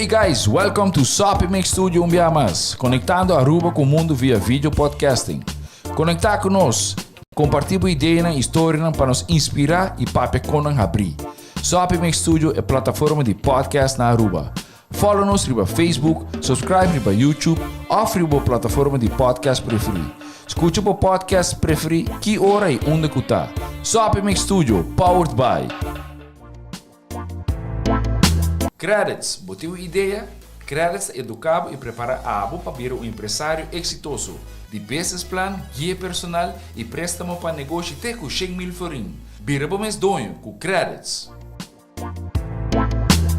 Hey guys, welcome to Sopimix Studio Umbiamas, conectando Aruba com o mundo via vídeo podcasting. Conectar conosco, compartilhar ideias e histórias para nos inspirar e para conan abrir. Sopimix Studio é plataforma de podcast na Aruba. Follow-nos riba Facebook, subscribe riba YouTube ou riba plataforma de podcast preferido. Escute o podcast preferido que hora e onde cutar. Sopimix Studio, powered by Credits, botou ideia? Credits educava e prepara a abo para ser um empresário exitoso. De business plan, guia personal e préstamo para negócio até com 100,000 florin. Bira para mês donho com Credits.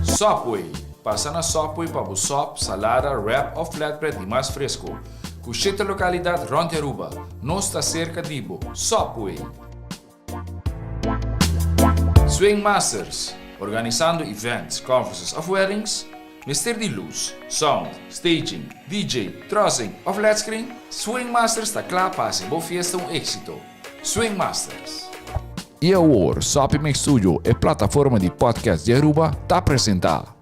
Subway, passa na Subway para o sop, salada, wrap ou flatbread e mais fresco. Com 7 localidades rond Aruba, não está cerca de Ibo. Subway. Swing Masters, organizando events, conferences of weddings, Mr. de luz, sound, staging, DJ, trussing ou flat screen, Swing Masters está claro para ser boa fiesta éxito. Swing Masters. E agora, Sopimix Studio é plataforma de podcast de Aruba, está apresentar.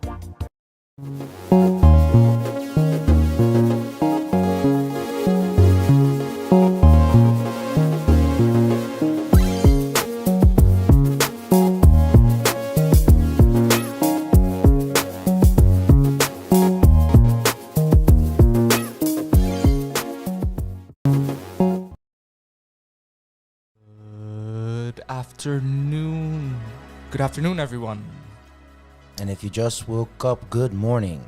Good afternoon, everyone. And if you just woke up, good morning.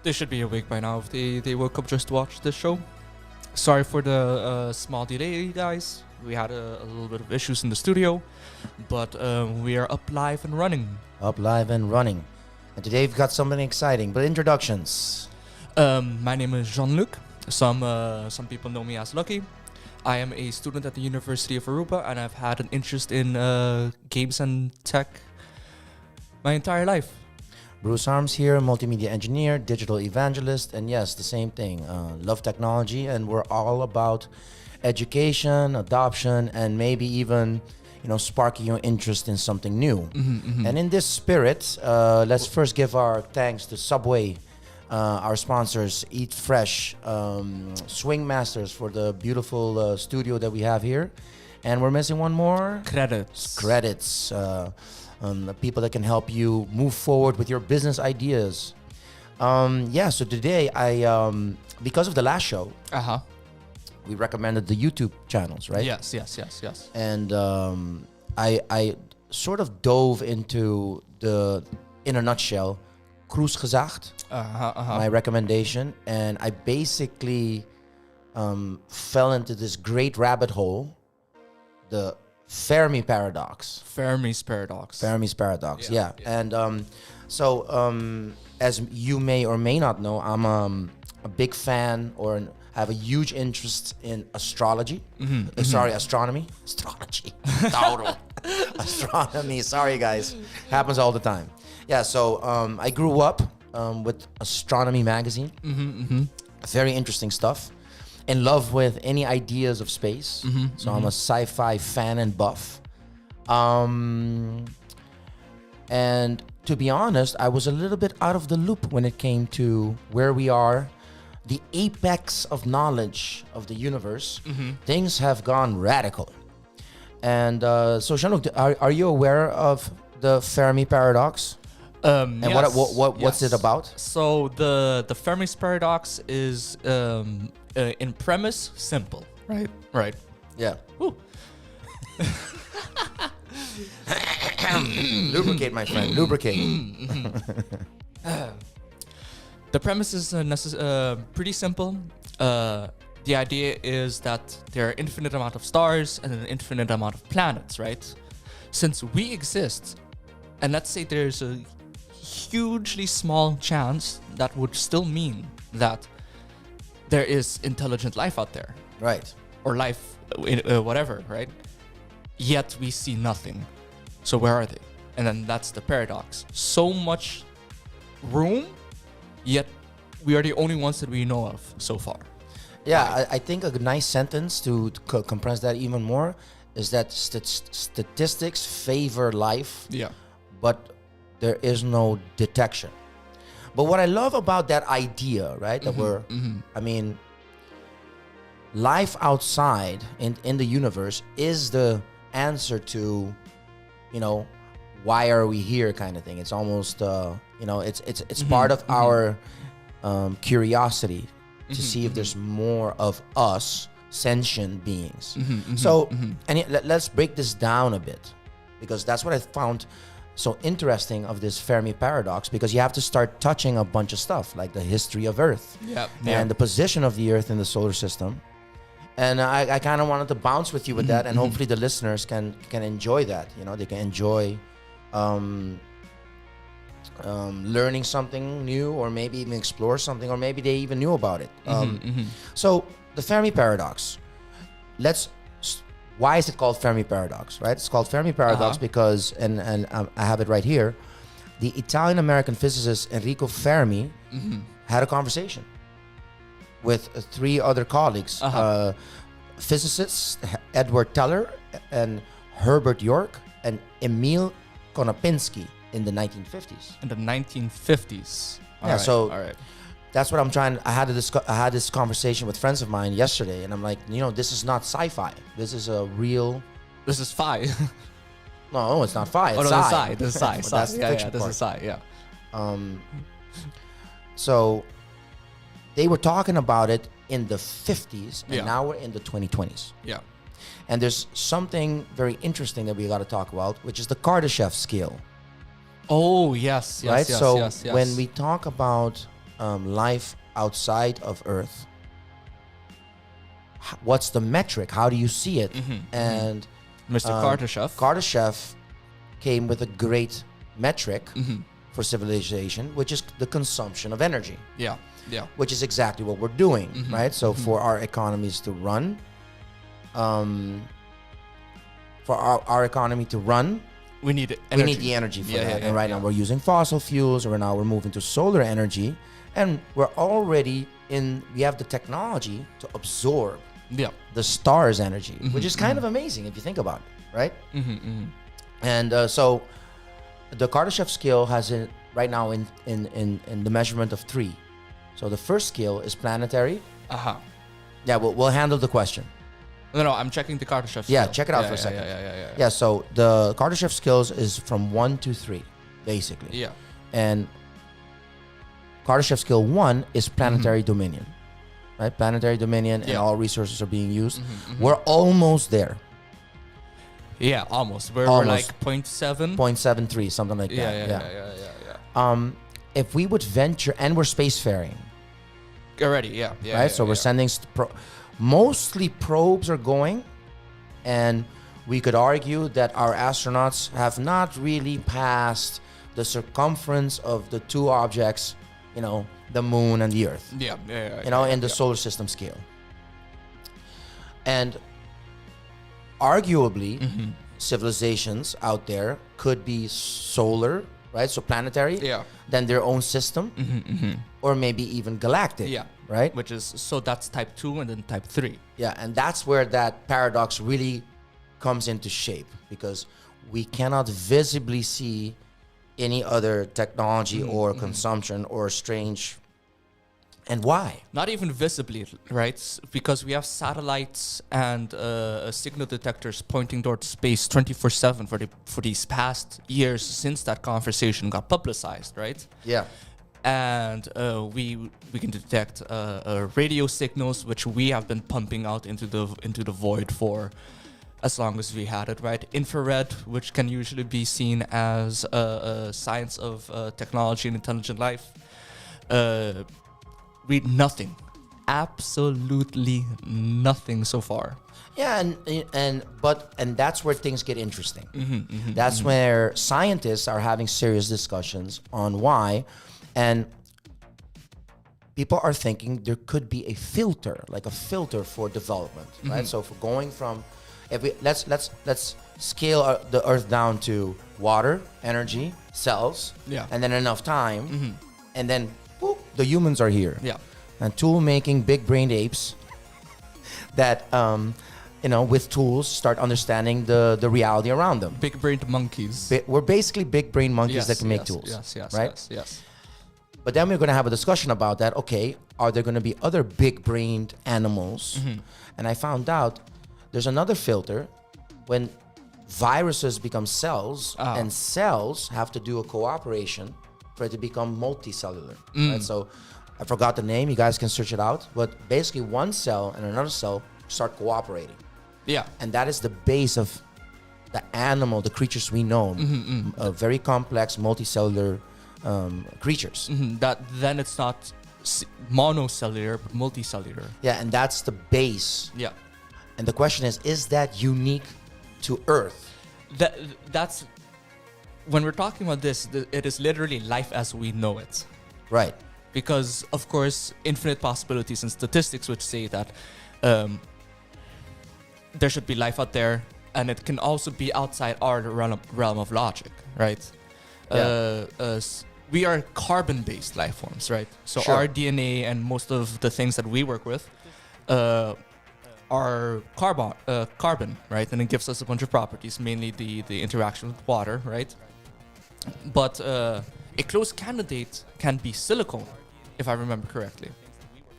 They should be awake by now if they woke up just to watch this show. Sorry for the small delay, guys. We had a little bit of issues in the studio, but we are up live and running. Up live and running. And today we've got something exciting, but introductions. My name is Jean-Luc. Some people know me as Lucky. I am a student at the University of Aruba, and I've had an interest in games and tech my entire life. Bruce Arms here, multimedia engineer, digital evangelist, and yes, the same thing. Love technology, and we're all about education, adoption, and maybe even, sparking your interest in something new. And in this spirit, let's first give our thanks to Subway, our sponsors, Eat Fresh, Swing Masters for the beautiful studio that we have here. And we're missing one more. Credits. People that can help you move forward with your business ideas. So today because of the last show, we recommended the YouTube channels, right? Yes. And I sort of dove into in a nutshell, Cruise Gezacht, my recommendation, and I basically fell into this great rabbit hole, the Fermi Paradox. Fermi's Paradox. Yeah. And as you may or may not know, I'm a big fan or have a huge interest in astrology. Astronomy. Astrology. Total. Astronomy. Sorry, guys. Happens all the time. Yeah, so I grew up with Astronomy magazine. Very interesting stuff. In love with any ideas of space. So I'm a sci-fi fan and buff. And to be honest, I was a little bit out of the loop when it came to where we are, the apex of knowledge of the universe. Things have gone radical. And so Jean-Luc, are you aware of the Fermi Paradox? And yes, what's it about? So the Fermi's Paradox is in premise simple, right? Yeah. Lubricate, my friend. Lubricate. The premise is pretty simple. The idea is that there are infinite amount of stars and an infinite amount of planets, right? Since we exist, and let's say there's a hugely small chance, that would still mean that there is intelligent life out there. Right. Or life, whatever, right? Yet we see nothing. So where are they? And then that's the paradox. So much room, yet we are the only ones that we know of so far. Yeah, I think a nice sentence to compress that even more is that statistics favor life. Yeah. But there is no detection. But what I love about that idea, right, that I mean, life outside in the universe is the answer to, you know, why are we here kind of thing. It's almost, you know, it's part of our curiosity to see if there's more of us sentient beings. So, let's break this down a bit, because that's what I found so interesting of this Fermi Paradox, because you have to start touching a bunch of stuff, like the history of Earth and the position of the Earth in the solar system. And I kind of wanted to bounce with you with that, and hopefully the listeners can enjoy that. You know, they can enjoy learning something new, or maybe even explore something, or maybe they even knew about it. So the Fermi Paradox. Why is it called Fermi Paradox? Right? It's called Fermi Paradox because, and I have it right here. The Italian-American physicist Enrico Fermi had a conversation with 3 other colleagues, physicists Edward Teller and Herbert York and Emil Konopinski in the 1950s. In the 1950s. All right. That's what I'm trying. I had this conversation with friends of mine yesterday, and I'm like, you know, this is not sci-fi. This is a real. This is phi. No, it's not phi. It's sci. This is sci. That's the fiction this part. is sci. Yeah. So they were talking about it in the 50s, and now we're in the 2020s. Yeah. And there's something very interesting that we got to talk about, which is the Kardashev scale. Oh yes. Right. When we talk about life outside of Earth, what's the metric? How do you see it? And Mr. Kardashev came with a great metric for civilization, which is the consumption of energy. Yeah. Which is exactly what we're doing, right? So for our economies to run, we need energy. We need the energy for that. And right now we're using fossil fuels, or now we're moving to solar energy, and we're already we have the technology to absorb the star's energy, which is kind of amazing if you think about it, right? And so the Kardashev scale has it right now in the measurement of 3. So the first scale is planetary. Yeah, we'll handle the question. No, I'm checking the Kardashev scale. Yeah, check it out for a second. Yeah, so the Kardashev scales is from 1 to 3, basically. Yeah. And Kardashev scale 1 is planetary dominion, right? Planetary dominion, and all resources are being used. We're almost there. Yeah, almost. We're like 0.7? 0.73, something like that. Yeah. If we would venture, and we're spacefaring. Already, right? So we're sending, mostly probes are going, and we could argue that our astronauts have not really passed the circumference of the 2 objects, you know, the moon and the Earth. In the solar system scale. And arguably, civilizations out there could be solar, right? So planetary, then their own system, or maybe even galactic, right? Which is, so that's type 2 and then type 3. Yeah, and that's where that paradox really comes into shape, because we cannot visibly see any other technology or consumption or strange. And why? Not even visibly, right? Because we have satellites and signal detectors pointing towards space 24/7 for these past years since that conversation got publicized, right? Yeah. And we can detect radio signals, which we have been pumping out into the void for as long as we had it, right? Infrared, which can usually be seen as a science of technology and intelligent life. Read nothing, absolutely nothing so far. Yeah, and that's where things get interesting. That's where scientists are having serious discussions on why, and people are thinking there could be a filter, like a filter for development, right? So for going from, let's scale the Earth down to water, energy, cells, and then enough time, and then boop, the humans are here. Yeah. And tool-making big-brained apes that, with tools start understanding the reality around them. Big-brained monkeys. We're basically big-brained monkeys that can make tools. Yes. right? Yes. But then we're going to have a discussion about that. Okay, are there going to be other big-brained animals? And I found out there's another filter when viruses become cells, and cells have to do a cooperation for it to become multicellular. Right? So I forgot the name. You guys can search it out. But basically, one cell and another cell start cooperating. Yeah. And that is the base of the animal, the creatures we know, very complex, multicellular creatures. That then it's not monocellular, but multicellular. Yeah, and that's the base. Yeah. And the question is that unique to Earth? That's when we're talking about this. It is literally life as we know it. Right. Because of course, infinite possibilities and statistics would say that there should be life out there, and it can also be outside our realm of logic, right? Yeah. We are carbon-based life forms, right? So Sure. our DNA and most of the things that we work with are carbon, right? And it gives us a bunch of properties, mainly the interaction with water, right? But a close candidate can be silicone, if I remember correctly.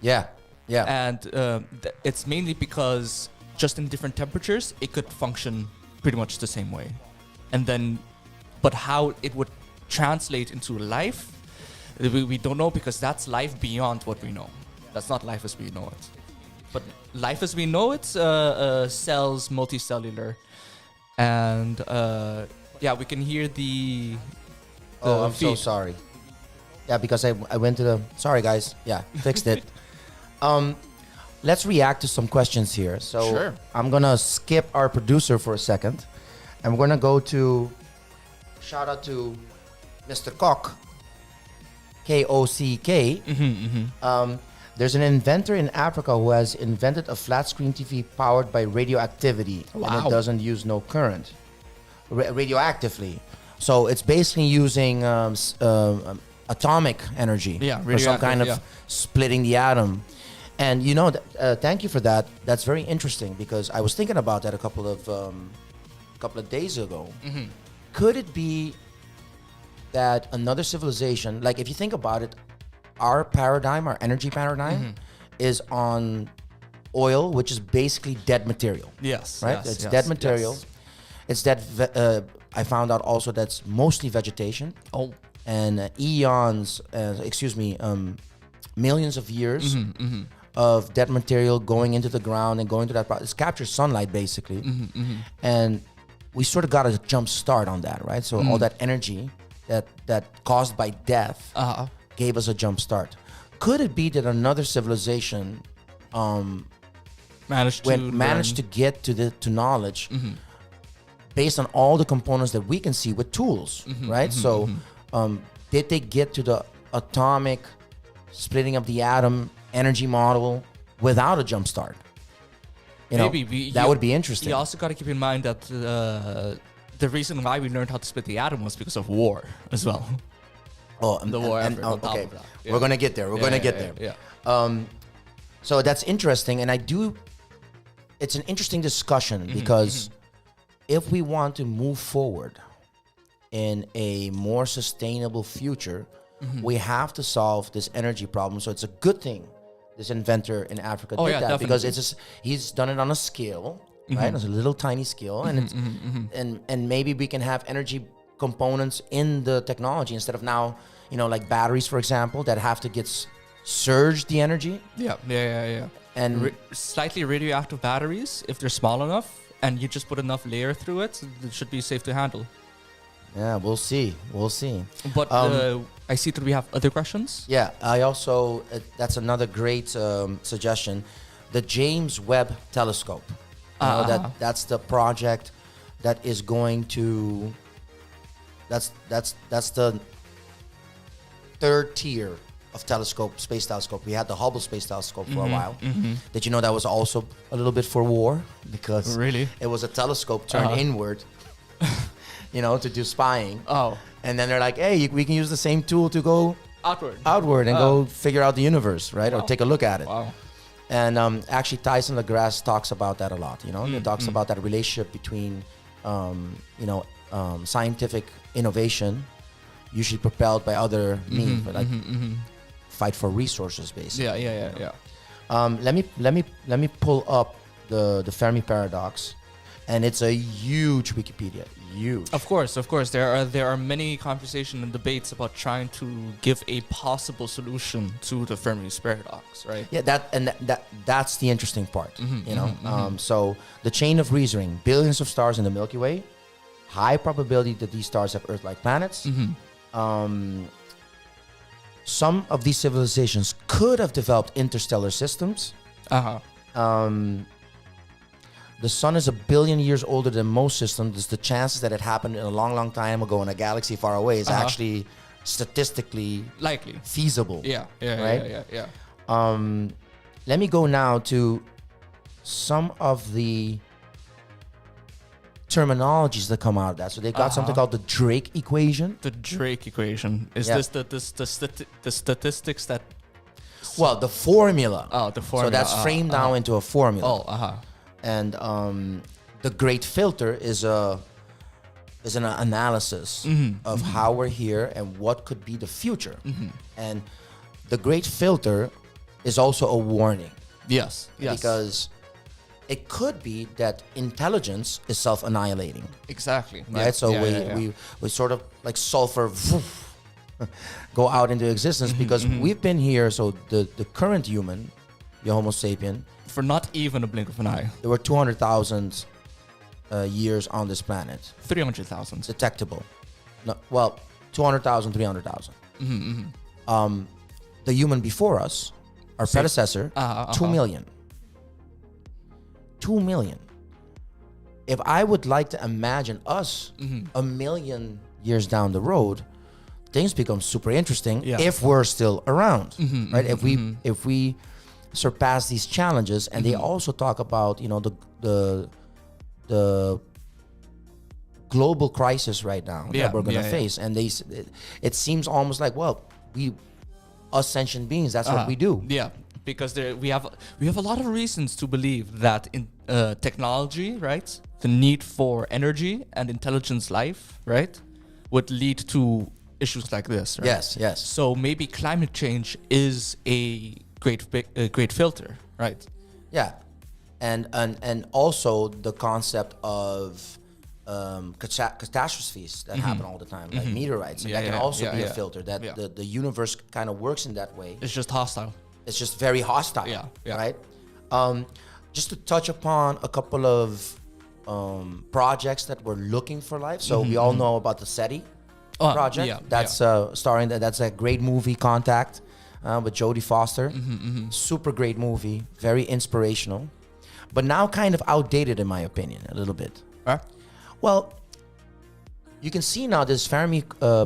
Yeah. Yeah. And it's mainly because just in different temperatures, it could function pretty much the same way. And then, but how it would translate into life, we don't know, because that's life beyond what we know. That's not life as we know it. But life as we know it, cells, multicellular. And yeah, we can hear the I'm so feed. sorry. Yeah, because I went to the... Sorry, guys. Yeah, fixed it. Let's react to some questions here. So Sure. I'm going to skip our producer for a second. And we're going to go to... Shout out to Mr. Kock. K-O-C-K. There's an inventor in Africa who has invented a flat screen TV powered by radioactivity. And Wow. it doesn't use no current. Radioactively. So it's basically using atomic energy. Yeah, or some kind of radioactive, yeah. splitting the atom. And you know, thank you for that. That's very interesting, because I was thinking about that a couple of days ago. Could it be that another civilization, like if you think about it, our paradigm, our energy paradigm, is on oil, which is basically dead material. Yes. Right? Yes, It's yes, dead material. yes. It's dead. I found out also that's mostly vegetation. Oh. And eons, millions of years of dead material going into the ground and going to that process. It captures sunlight, basically. And we sort of got a jump start on that, right? So all that energy that caused by death gave us a jump start. Could it be that another civilization Managed to get to knowledge based on all the components that we can see with tools, right? So did they get to the atomic splitting of the atom energy model without a jump start? You know, that would be interesting. You also got to keep in mind that the reason why we learned how to split the atom was because of war as well. Oh, The war effort on top okay. of that. Yeah. We're gonna get there. We're gonna get there. Yeah. So that's interesting, and it's an interesting discussion, because if we want to move forward in a more sustainable future, we have to solve this energy problem. So it's a good thing this inventor in Africa did that, definitely. because he's done it on a scale, right? It's a little tiny scale, and it's and maybe we can have energy components in the technology instead of now, like batteries, for example, that have to get surged the energy. Yeah. And Slightly radioactive batteries, if they're small enough and you just put enough layer through it should be safe to handle. yeah, we'll see. But I see that we have other questions. Yeah, I also, that's another great suggestion. The James Webb Telescope. That's the project that is going to, that's the third tier of space telescope. We had the Hubble Space Telescope for a while. Did you know that was also a little bit for war? Because Really? it was a telescope turned inward, to do spying. Oh. And then they're like, hey, we can use the same tool to go Outward and go figure out the universe, right? Or take a look at it. Wow. And actually, Tyson LaGrasse talks about that a lot. He talks about that relationship between, scientific innovation usually propelled by other means, but like fight for resources, basically. Yeah. Let me pull up the Fermi Paradox, and it's a huge Wikipedia. Huge. Of course. There are many conversations and debates about trying to give a possible solution to the Fermi's paradox, right? Yeah, that's the interesting part. You know, so the chain of reasoning, billions of stars in the Milky Way, high probability that these stars have Earth-like planets. Some of these civilizations could have developed interstellar systems. The sun is 1 billion years older than most systems. The chances that it happened in a long, long time ago in a galaxy far away is actually statistically Likely. feasible. Yeah. Let me go now to some of the terminologies that come out of that. So they got something called the Drake equation. The Drake equation. Is this the statistics that... Well, the formula. Oh, the formula. So that's framed now into a formula. Oh, And the great filter is an analysis of how we're here and what could be the future. And the great filter is also a warning. Yes. Because it could be that intelligence is self-annihilating. Exactly. Right? Yeah. So we sort of like sulfur go out into existence because we've been here. So the current human, the Homo sapien, for not even a blink of an eye. there were 200,000 years on this planet. 300,000. Detectable. No, well, 200,000, 300,000. The human before us, our predecessor, 2 million. 2 million. If I would like to imagine us 1 million years down the road, things become super interesting if we're still around, right? If we surpass these challenges, and they also talk about the global crisis right now that we're going to face, and it seems almost like, well, us sentient beings, that's what we do. Yeah, because we have a lot of reasons to believe that in technology, right, the need for energy and intelligence life, right, would lead to issues like this. Right? Yes. So maybe climate change is a great filter, right? Yeah, and also the concept of catastrophes that happen all the time, like meteorites, and that can also be a filter. That the universe kind of works in that way. It's just hostile. It's just very hostile. Right. Just to touch upon a couple of projects that we're looking for life. So we all know about the SETI project. That's starring. That's a great movie, Contact. With Jodie Foster. Super great movie, very inspirational, but now kind of outdated in my opinion, a little bit. Well, you can see now this Fermi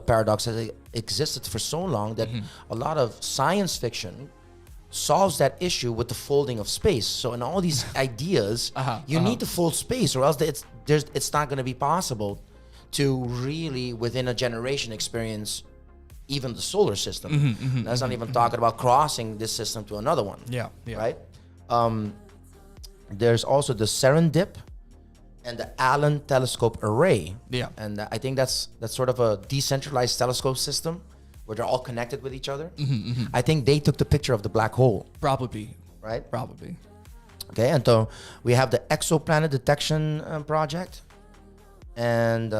paradox has existed for so long that a lot of science fiction solves that issue with the folding of space. So in all these ideas, you need to fold space, or else it's not going to be possible to really, within a generation, experience even the solar system. That's not even talking about crossing this system to another one. Right? There's also the Serendip and the Allen Telescope Array. And I think that's sort of a decentralized telescope system where they're all connected with each other. I think they took the picture of the black hole. Probably. Right? Probably. Okay, and so we have the Exoplanet Detection Project. And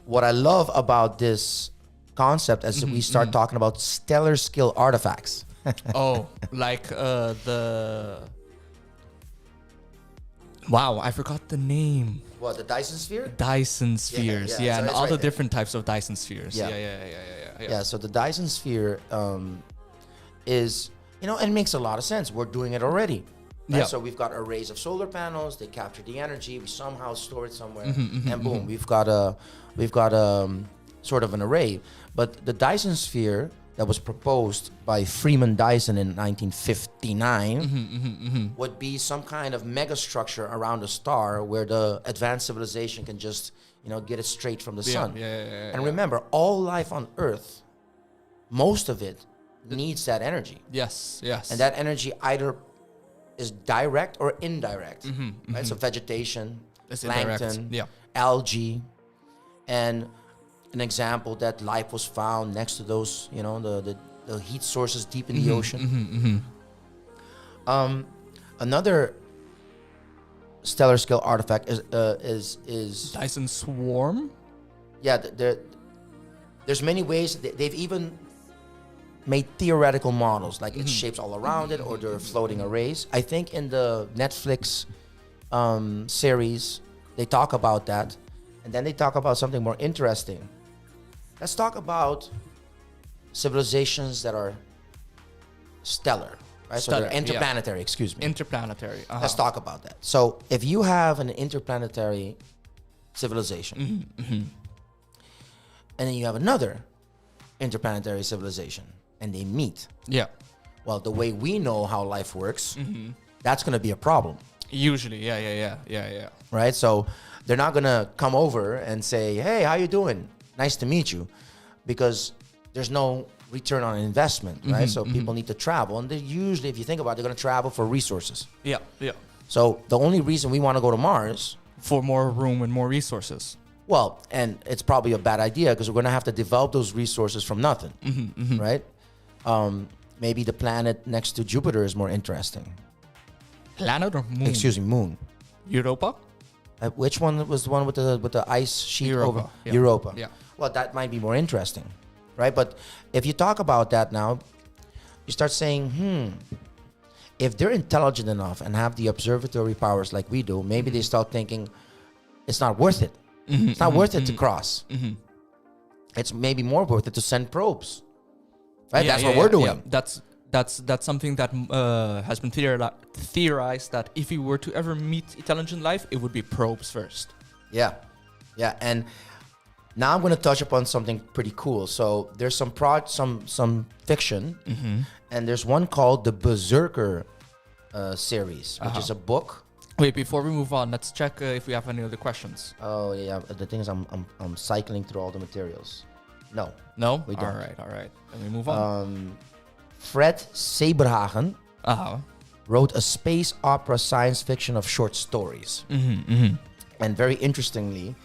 what I love about this concept as we start talking about stellar scale artifacts. Like the... Wow, I forgot the name. What, the Dyson sphere? Dyson spheres, yeah. and So all right the there. different types of Dyson spheres. Yeah, so the Dyson sphere is, and it makes a lot of sense. We're doing it already. Right? So we've got arrays of solar panels. They capture the energy. We somehow store it somewhere, and boom, we've got sort of an array. But the Dyson sphere that was proposed by Freeman Dyson in 1959 would be some kind of megastructure around a star where the advanced civilization can just, get it straight from the sun. And remember, all life on Earth, most of it needs that energy. Yes. And that energy either is direct or indirect. Right? So vegetation, plankton, algae, and an example that life was found next to those, the heat sources deep in the ocean. Another stellar scale artifact is Dyson Swarm. Yeah, there's many ways. They've even made theoretical models, like its shapes all around it, or they're floating arrays. I think in the Netflix series, they talk about that. And then they talk about something more interesting. Let's talk about civilizations that are stellar, right? So they're interplanetary, excuse me. Interplanetary. Let's talk about that. So if you have an interplanetary civilization, and then you have another interplanetary civilization, and they meet. Yeah. Well, the way we know how life works, that's going to be a problem. Usually, yeah. Right? So they're not going to come over and say, hey, how you doing? Nice to meet you. Because there's no return on investment, right? So people need to travel. And they usually, if you think about it, they're going to travel for resources. Yeah. So the only reason we want to go to Mars... For more room and more resources. Well, and it's probably a bad idea because we're going to have to develop those resources from nothing, right? Maybe the planet next to Jupiter is more interesting. Planet or moon? Excuse me, moon. Europa? Which one was the one with the ice sheet Europa, over? yeah. Europa. Yeah. Well, that might be more interesting, right? But if you talk about that now, you start saying, if they're intelligent enough and have the observatory powers like we do, maybe they start thinking it's not worth it. It's not worth it to cross. It's maybe more worth it to send probes, right? That's what we're doing. Yeah. That's something that has been theorized that if we were to ever meet intelligent life, it would be probes first. Yeah. And now I'm going to touch upon something pretty cool. So there's some fiction, and there's one called the Berserker series, which is a book. Wait, before we move on, let's check if we have any other questions. Oh yeah, the thing is, I'm cycling through all the materials. No, we don't. All right. Then we move on. Fred Saberhagen wrote a space opera science fiction of short stories. And very interestingly,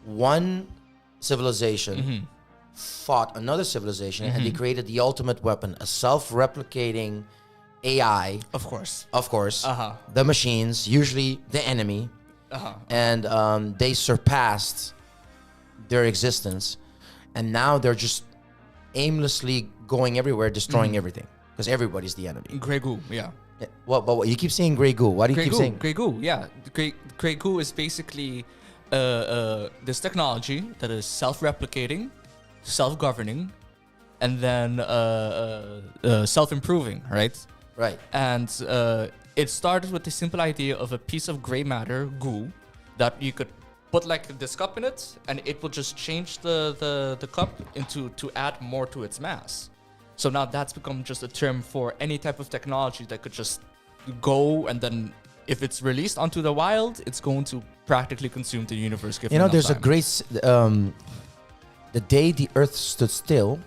one civilization fought another civilization, and they created the ultimate weapon, a self-replicating AI. Of course. The machines, usually the enemy. And they surpassed their existence. And now they're just aimlessly going everywhere, destroying everything. Because everybody's the enemy. Grey goo, yeah. What you keep saying Grey goo. Why do you keep saying? Grey goo, yeah. Grey goo is basically this technology that is self-replicating, self-governing, and then self-improving, right? Right. And it started with the simple idea of a piece of gray matter, goo, that you could put like this cup in it, and it will just change the cup to add more to its mass. So now that's become just a term for any type of technology that could just go, and then if it's released onto the wild, it's going to practically consume the universe. There's a great... The Day the Earth Stood Still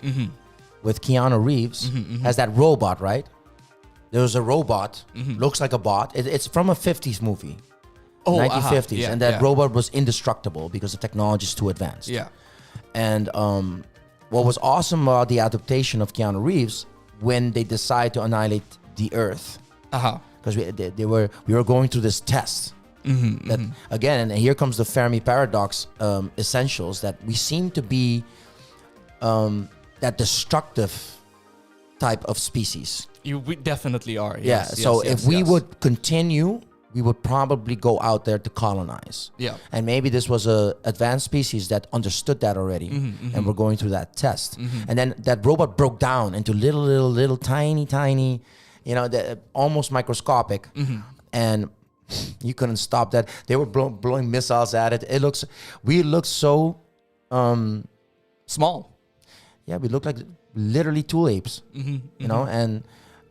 with Keanu Reeves has that robot, right? There was a robot, looks like a bot. It's from a 50s movie, 1950s. Yeah, and that robot was indestructible because the technology is too advanced. Yeah. And what was awesome about the adaptation of Keanu Reeves when they decided to annihilate the Earth, because we were going through this test. That again, and here comes the Fermi Paradox essentials, that we seem to be that destructive type of species. We definitely are. If we would continue, we would probably go out there to colonize. Yeah. And maybe this was a advanced species that understood that already, and we're going through that test. And then that robot broke down into little tiny, almost microscopic, and you couldn't stop that. They were blowing missiles at it. We look so small. Yeah, we look like literally tool apes. And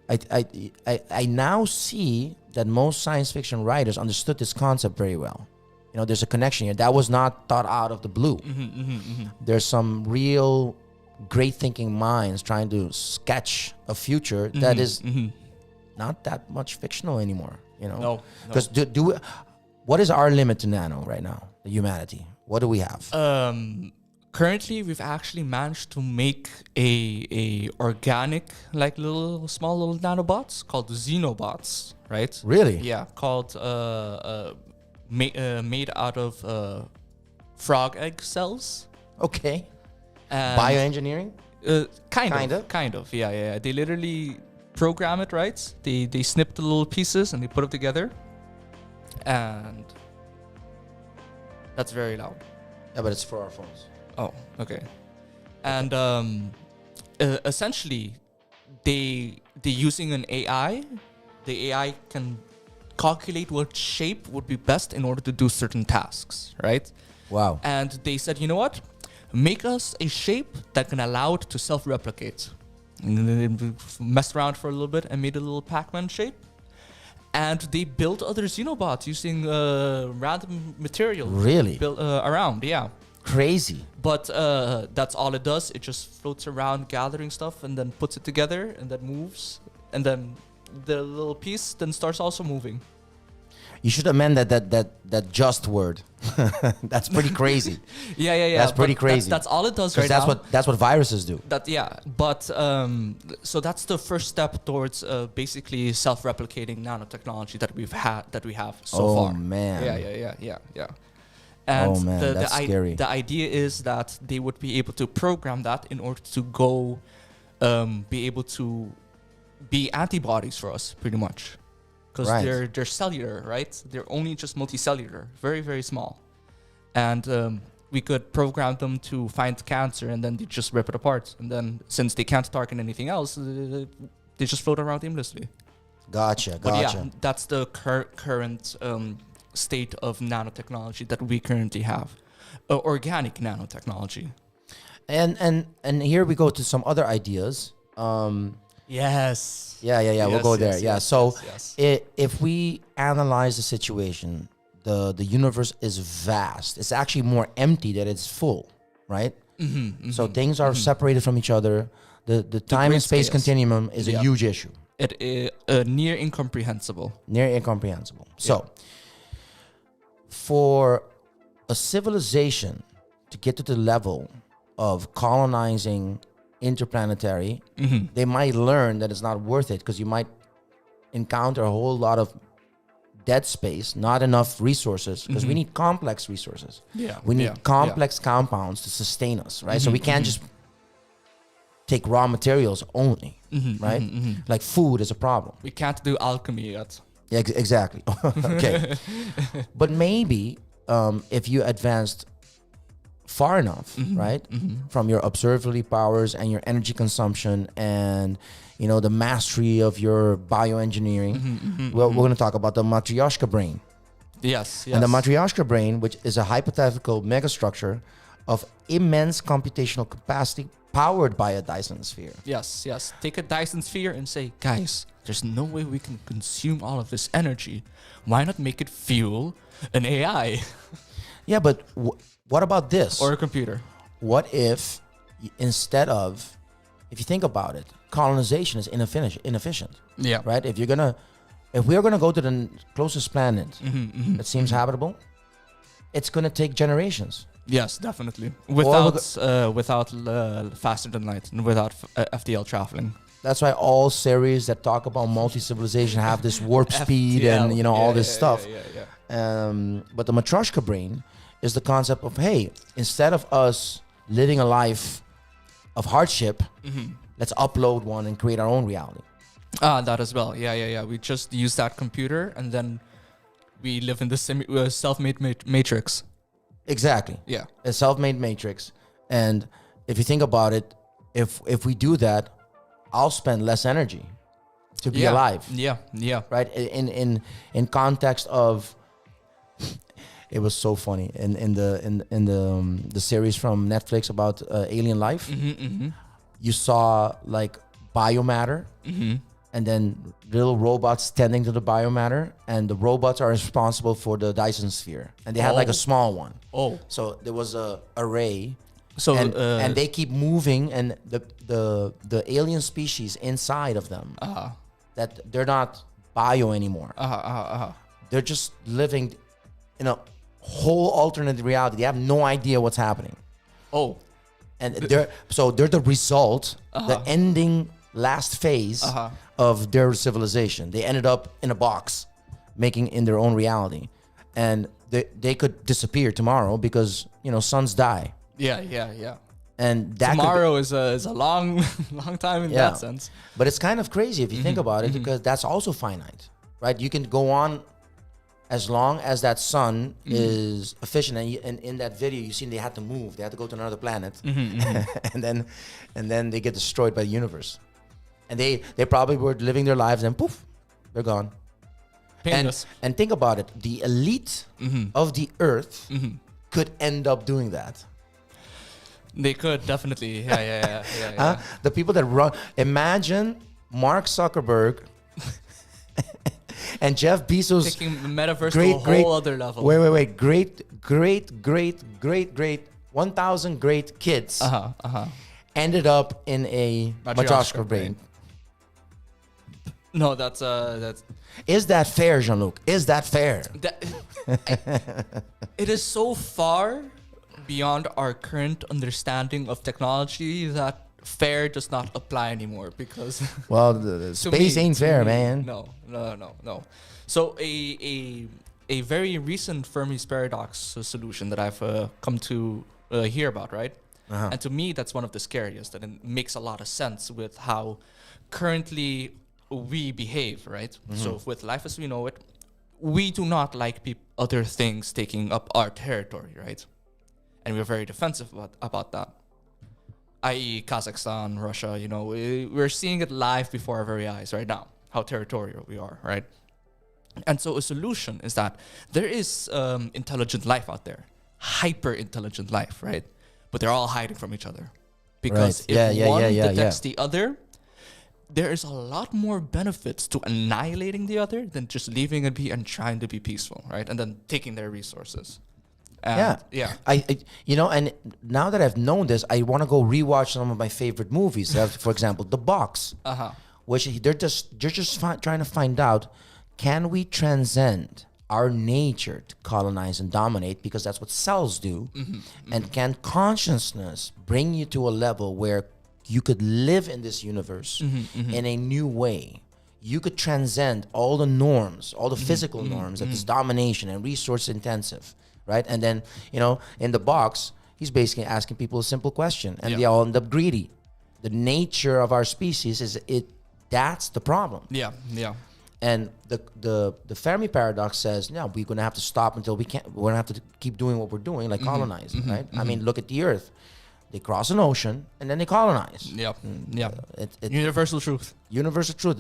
I now see that most science fiction writers understood this concept very well. There's a connection here that was not thought out of the blue. There's some real great thinking minds trying to sketch a future that is not that much fictional anymore. No. Because what is our limit to nano right now? The humanity. What do we have? currently we've actually managed to make a organic, like small little nanobots called xenobots, right? Really? Yeah, called made out of frog egg cells. Okay. And Bioengineering? Kind of. Yeah. They literally program it, right? They snip the little pieces and they put it together, and that's very loud. Yeah, but it's for our phones. Oh, okay. And essentially, they using an AI. The AI can calculate what shape would be best in order to do certain tasks, right? Wow. And they said, you know what? Make us a shape that can allow it to self-replicate. And then they messed around for a little bit and made a little Pac-Man shape. And they built other xenobots using random materials. Really? Built around, yeah. Crazy. But that's all it does. It just floats around gathering stuff and then puts it together and then moves. And then the little piece then starts also moving. You should amend that just word. That's pretty crazy. Yeah. That's pretty But crazy. That's all it does right Because now. that's what viruses do. But so that's the first step towards basically self-replicating nanotechnology that we have so far. Oh man. Yeah. And oh man, that's scary. The idea is that they would be able to program that in order to go, be able to be antibodies for us, pretty much. Because Right. they're cellular, right? They're only just multicellular, very, very small. And we could program them to find cancer and then they just rip it apart. And then since they can't target anything else, they just float around aimlessly. Gotcha. But yeah, that's the current state of nanotechnology that we currently have. Organic nanotechnology. And here we go to some other ideas. Yes. Yeah. We'll go there. Yes. If we analyze the situation, the universe is vast. It's actually more empty than it's full, right? So things are separated from each other. The time and space continuum is a huge issue. It is near incomprehensible. So for a civilization to get to the level of colonizing interplanetary, they might learn that it's not worth it because you might encounter a whole lot of dead space, not enough resources, because we need complex resources. We need complex compounds to sustain us, right? So we can't just take raw materials only, right? Like food is a problem. We can't do alchemy yet. Yeah, exactly. Okay. But maybe if you advanced far enough, right, from your observability powers and your energy consumption and, you know, the mastery of your bioengineering, we're going to talk about the Matriarchal Brain. Yes. And the Matriarchal Brain, which is a hypothetical megastructure of immense computational capacity powered by a Dyson sphere. Yes. Take a Dyson sphere and say, guys, there's no way we can consume all of this energy. Why not make it fuel an AI? Yeah, but what about this? Or a computer. What if instead of, if you think about it, colonization is inefficient. Yeah. Right? If we're gonna go to the closest planet that seems habitable, it's gonna take generations. Yes, definitely. Without faster than light and without FTL traveling. That's why all series that talk about multi-civilization have this warp speed and, you know, all this stuff. But the Matryoshka Brain is the concept of, hey, instead of us living a life of hardship, let's upload one and create our own reality. That as well. Yeah. We just use that computer and then we live in the self-made matrix. Exactly. Yeah. A self-made matrix. And if you think about it, if we do that, I'll spend less energy to be alive. Yeah. Right? In context of, it was so funny in the series from Netflix about alien life. You saw like biomatter, and then little robots tending to the biomatter, and the robots are responsible for the Dyson sphere, and they had like a small one. So there was a array. So and they keep moving, and the alien species inside of them, that they're not bio anymore. They're just living in a whole alternate reality. They have no idea what's happening. Oh. And they're the result, the ending last phase of their civilization. They ended up in a box, making in their own reality, and they could disappear tomorrow because suns die. Yeah. And that tomorrow is a long time in that sense. But it's kind of crazy if you think about it, because that's also finite, right? You can go on as long as that sun is efficient. And in that video, you seen they had to move. They had to go to another planet, and then they get destroyed by the universe. And they probably were living their lives, and poof, they're gone. Painless. And think about it: the elite of the Earth could end up doing that. They could definitely, yeah. The people that run. Imagine Mark Zuckerberg and Jeff Bezos taking the metaverse to a whole other level. Wait. Great 1,000 great kids ended up in a Matriarchal Brain. No, that's. Is that fair, Jean-Luc? Is that fair? It is so far beyond our current understanding of technology that fair does not apply anymore, because well, the space ain't fair, man. No. So a very recent Fermi Paradox solution that I've come to hear about, right? And to me, that's one of the scariest, and it makes a lot of sense with how currently we behave, right? So with life as we know it, we do not like other things taking up our territory, right? And we're very defensive about that. I.e. Kazakhstan, Russia, we're seeing it live before our very eyes right now, how territorial we are, right? And so a solution is that there is intelligent life out there, hyper-intelligent life, right? But they're all hiding from each other. Because if one detects the other, there is a lot more benefits to annihilating the other than just leaving it be and trying to be peaceful, right? And then taking their resources. Yeah. I and now that I've known this, I want to go rewatch some of my favorite movies. For example, The Box, which they're just trying to find out, can we transcend our nature to colonize and dominate, because that's what cells do, and can consciousness bring you to a level where you could live in this universe in a new way? You could transcend all the norms, all the physical norms that is domination and resource intensive. Right? And then, in The Box, he's basically asking people a simple question, and they all end up greedy. The nature of our species that's the problem. Yeah. And the Fermi Paradox says, no, we're going to have to stop until we can't. We're going to have to keep doing what we're doing, like colonizing, right? I mean, look at the Earth. They cross an ocean, and then they colonize. Yeah. Universal truth. Universal truth.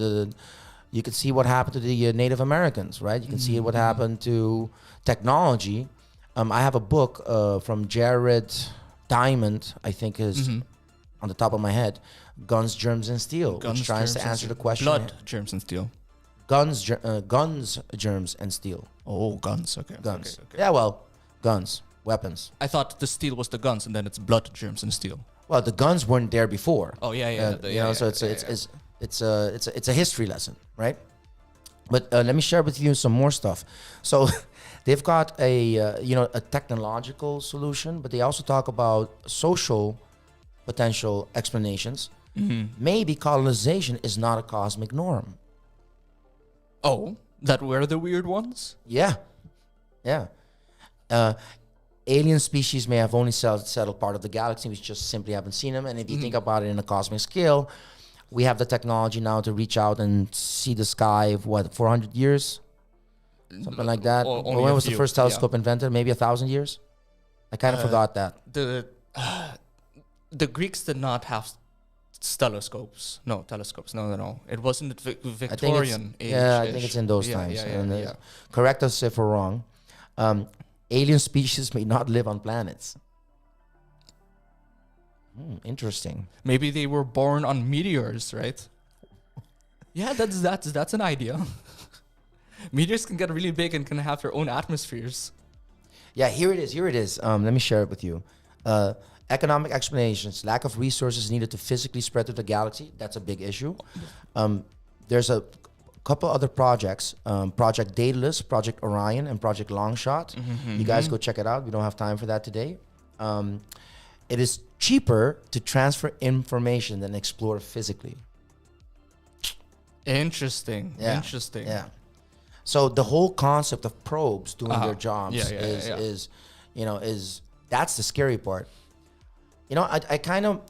You can see what happened to the Native Americans, right? You can see what happened to technology. I have a book from Jared Diamond, I think is on the top of my head, Guns, Germs, and Steel, which tries to answer the question. Blood, Germs, and Steel. Guns, Germs, and Steel. Oh, guns. Okay. Guns. Okay. Yeah, well, guns, weapons. I thought the steel was the guns, and then it's blood, germs, and steel. Well, the guns weren't there before. Oh, yeah. So it's a history lesson, right? But let me share with you some more stuff. So they've got a technological solution, but they also talk about social potential explanations. Maybe colonization is not a cosmic norm. Oh, that we're the weird ones? Yeah. Alien species may have only settled part of the galaxy. We just simply haven't seen them. And if you think about it in a cosmic scale, we have the technology now to reach out and see the sky of 400 years? Something like that. When was the first telescope invented? Maybe 1,000 years? I kind of forgot that. The Greeks did not have telescopes. No. It wasn't the Victorian age. Yeah, I think it's in those times. Correct us if we're wrong. Alien species may not live on planets. Interesting. Maybe they were born on meteors, right? Yeah, that's an idea. Meteors can get really big and can have their own atmospheres. Yeah, here it is. Let me share it with you. Economic explanations. Lack of resources needed to physically spread through the galaxy. That's a big issue. There's a couple other projects. Project Daedalus, Project Orion, and Project Longshot. You guys go check it out. We don't have time for that today. it is cheaper to transfer information than explore physically. Interesting. Yeah. Interesting. Yeah. So the whole concept of probes doing their jobs Yeah. is that's the scary part. You know, I kind of,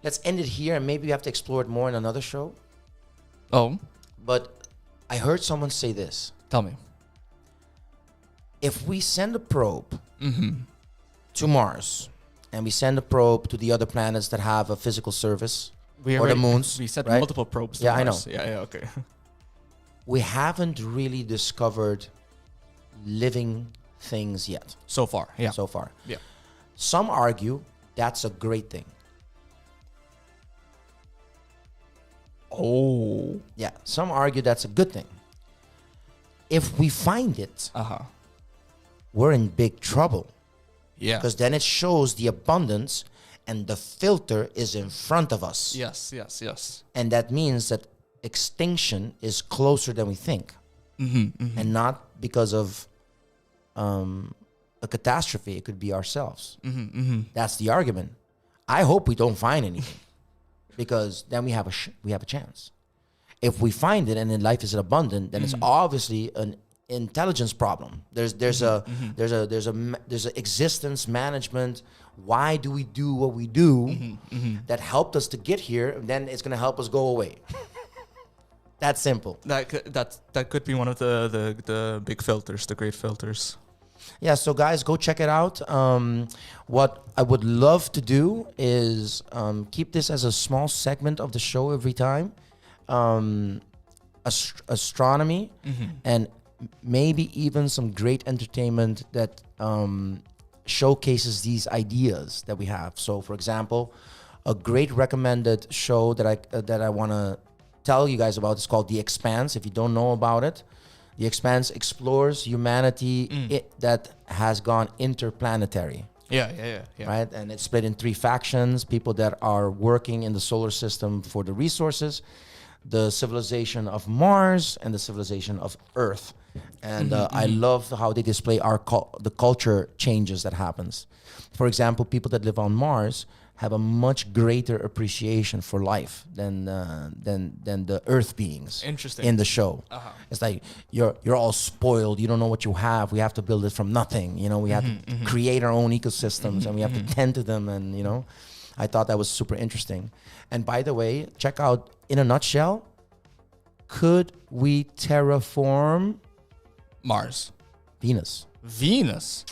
let's end it here, and maybe we have to explore it more in another show. Oh, But I heard someone say this. tell me. If we send a probe to Mars, and we send a probe to the other planets that have a physical surface, or the moons, We sent right? multiple probes. To Yeah, I Mars. know. Yeah, okay. We haven't really discovered living things yet. So far, yeah. So far. Yeah. Some argue that's a great thing. Oh. Yeah, some argue that's a good thing. If we find it, we're in big trouble. Yeah. Because then it shows the abundance and the filter is in front of us. Yes. And that means that extinction is closer than we think. And not because of a catastrophe. It could be ourselves. That's the argument. I hope we don't find anything, because then we have a chance. If we find it and then life is abundant, then it's obviously an intelligence problem. There's a existence management. Why do we do what we do that helped us to get here? And then it's gonna help us go away. That's simple. That could be one of the big filters, the great filters. Yeah, so guys, go check it out. What I would love to do is keep this as a small segment of the show every time. Astronomy and maybe even some great entertainment that showcases these ideas that we have. So, for example, a great recommended show that I want to tell you guys about is called The Expanse. If you don't know about it, The Expanse explores humanity that has gone interplanetary. Yeah. Right? And it's split in 3 factions: people that are working in the solar system for the resources, the civilization of Mars, and the civilization of Earth. And I love how they display the culture changes that happens. For example, people that live on Mars have a much greater appreciation for life than the Earth beings. Interesting. In the show. It's like you're all spoiled. You don't know what you have. We have to build it from nothing. You know, we have to create our own ecosystems, and we have to tend to them. And you know, I thought that was super interesting. And by the way, check out, in a nutshell, could we terraform Mars? Venus?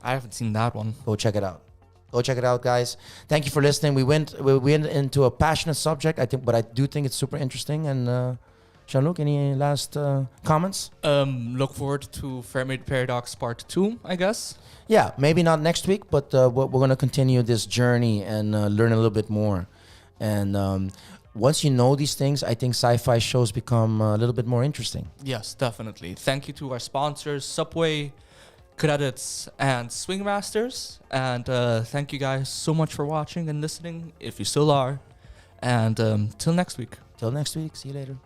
I haven't seen that one. Go check it out. Go check it out, guys. Thank you for listening. We went into a passionate subject, I think, but I do think it's super interesting. And Jean-Luc, any last comments? Look forward to Fermi Paradox Part 2, I guess. Yeah, maybe not next week, but we're going to continue this journey and learn a little bit more. And once you know these things, I think sci-fi shows become a little bit more interesting. Yes, definitely. Thank you to our sponsors, Subway, Credits, and Swing Masters. And thank you guys so much for watching and listening, if you still are. And till next week. Till next week. See you later.